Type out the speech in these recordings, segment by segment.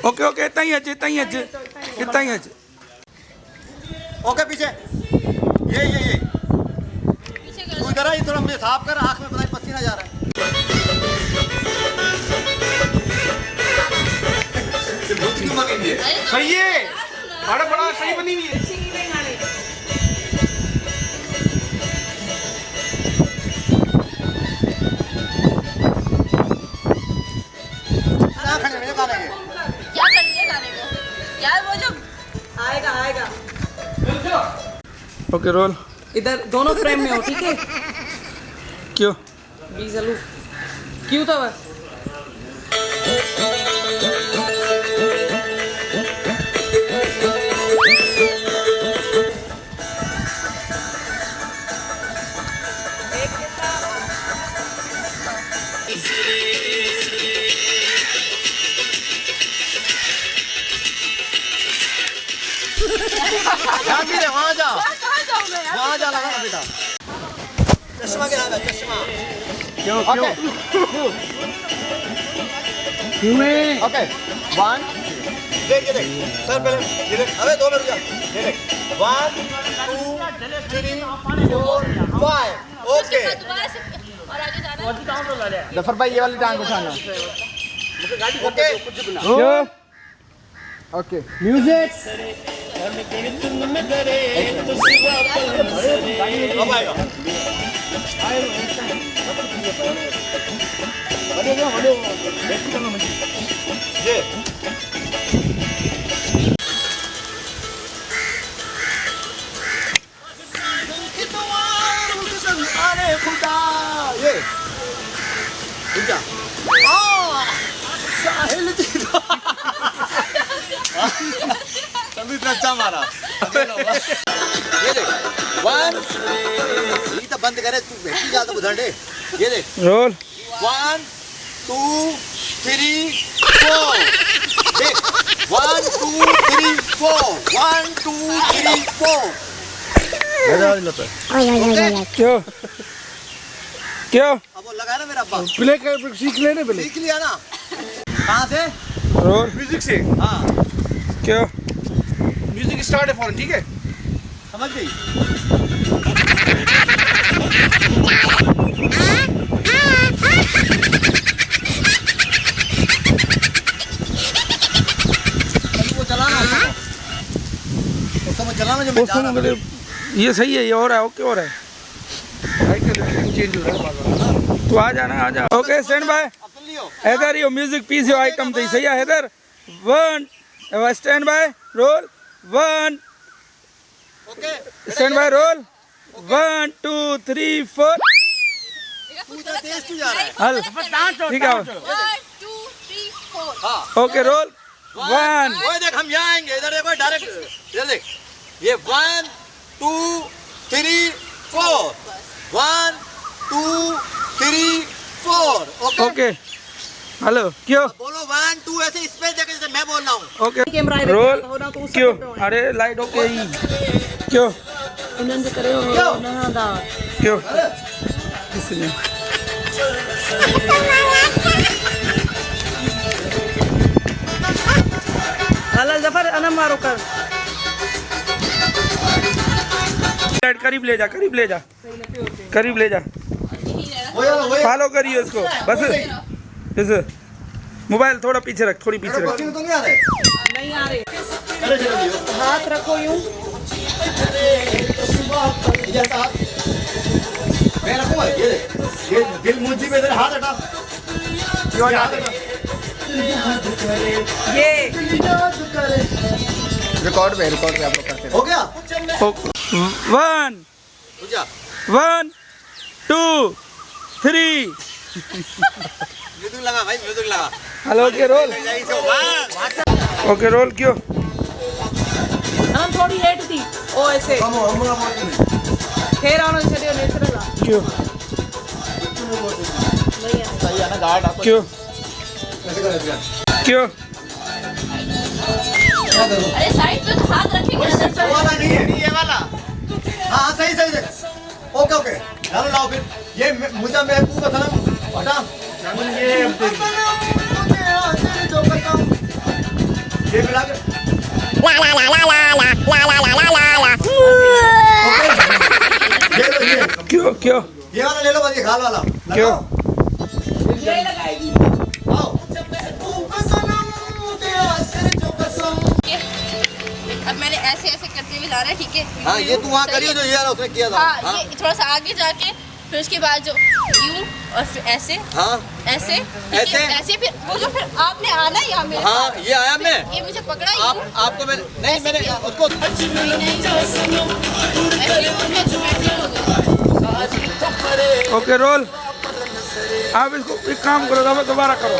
Okay okay इतना ही अच्छे इतना ही अच्छे ओके पीछे ये तू इधर आ, ये थोड़ा मुझे साफ कर, आँख में पता नहीं पसीना जा रहा है। सही है, बड़ा बड़ा सही बनी हुई है। क्या कर दिया गाने को यार, वो जो आएगा ओके रोल। इधर दोनों फ्रेम में हो, ठीक है? क्यों बीजलू क्यों था बस? वहाँ जा, कहाँ जाऊँ मैं यार? वहाँ जा लगा ना बेटा। चश्मा क्या है? चश्मा क्यों ओके 1 देख ये देख सर, पहले ये देख, अबे 2 मिनट रुक जा, ये देख 1 2 3 4 5 ओके। दोबारा से और आगे जाना है। जफर भाई ये वाली टांग उठाना ओके ओके म्यूजिक अब आएगा ये अरे खुदा ये रुक जा साहिल जी तभी इतना अच्छा मारा। ये देख 1 ये तो बंद करे, तू भेटी जा तो उधर दे। ये देख रोल 1 2 3 4 देख 1 2 3 4 1 2 3 4 क्यों क्यों अब वो लगा ना मेरा अब्बा, प्ले कर सीख लेने पहले। सीख लिया ना। कहाँ से? रोल म्यूजिक से। हाँ क्यों म्यूजिक स्टार्ट है फौरन, ठीक है? समझ गई। वो चलाना उसको चलाना जो मैं जा रहा हूँ। ये सही है, ये हो रहा है, ओके हो रहा है। चेंज हो रहा है, तू आ जाना, आ जा। Okay stand by. हैदर यो म्यूजिक पीस यो आइटम थी, सही है Haider? 1 stand by roll 1 stand by roll 1 2 3 4 पूरा देश क्यों जा रहा है? हल ठीक है। 1 2 3 4 हाँ ओके रोल 1 ओए देख हम यहाँ आएंगे, इधर देखो डायरेक्ट, इधर देख ये 1 2 3 4 1 2 3 4 ओके हेलो क्यों बोलो 1 2 ऐसे स्पेस देके जैसे मैं बोल रहा हूँ। ओके कैमरा रोल हो ना तो उस क्यों अरे लाइट ओके ही क्यों उन्हें करे ना दा क्यों इसलिए हला जफर अना मारो कर लाइट करीब ले जा करीब ले जा फॉलो करिए उसको बस बस मोबाइल थोड़ा पीछे रख, थोड़ी पीछे रख। तो नहीं आ रहे? नहीं आ रहे। अरे चलो हाथ रखो यूं। मैं रखूँ ये दिल मुझी पे इधर हाथ हटा, क्यों हाथ हटा? ये रिकॉर्ड पे आप लोग करते हैं। हो गया 1 1 2 3 म्यूजिक लगा भाई, म्यूजिक लगा। Hello okay roll okay roll क्यों हम थोड़ी लेट थी ओ ऐसे फिर आना चलियो नेचुरल क्यों नहीं आ सही है ना गार्ड आपको क्यों क्यों अरे साइड पे तो हाथ रखेंगे ना। वाला नहीं है, ये वाला। हाँ सही सही ओके ओके चलो लाओ फिर ये मुझे महबूब था ना हटा ये मिला के ये लो ये क्यों क्यों ये वाला ले लो बस ये खाल वाला क्यों ये लगाएगी आओ अब मैंने ऐसे ऐसे करते हुए जाना है, ठीक है? हाँ ये तू वहाँ करियो जो ये वाला उसने किया था हाँ, हाँ ये थोड़ा सा आगे जाके फिर उसके बाद जो यूं और फिर ऐसे हाँ ऐसे ऐसे? ऐसे फिर वो जो फिर आपने आना ही यहाँ मेरे हाँ पास। ये आया मैं ये मुझे पकड़ा आप यूं आपको मैंने नहीं ऐसे मैंने किया। उसको नहीं, ऐसे यूं मैं ठीक हो गई। ओके रोल आप इसको एक काम करो दोबारा करो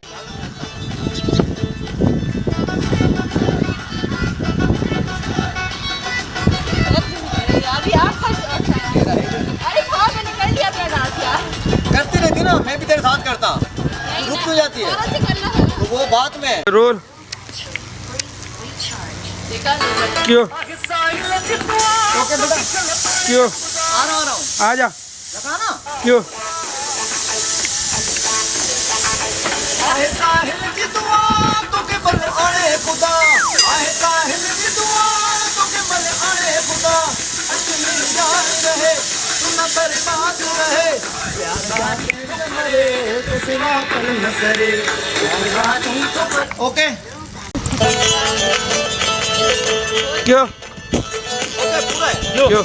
अभी आप अरे हाँ मैंने कर लिया अपना डांस यार। करती रहती ना मैं भी तेरे साथ करता नहीं, रुक नहीं, क्यों जाती है थोड़ा सा करना था ना। तो वो बात में रोल देखा नहीं मैंने। क्यों ओके बेटा क्यों आ रहा हूँ आ जा लगा ना क्यों आहे साहिल की दुआ तो के बल आने खुदा आहे साहिल की दुआ तो के बल आने खुदा असली यार रहे तू न बर्बाद रहे प्यार बातें न मरे तो सिवा पल न सरे प्यार बातें तो ओके क्यों ओके पूरा है क्यों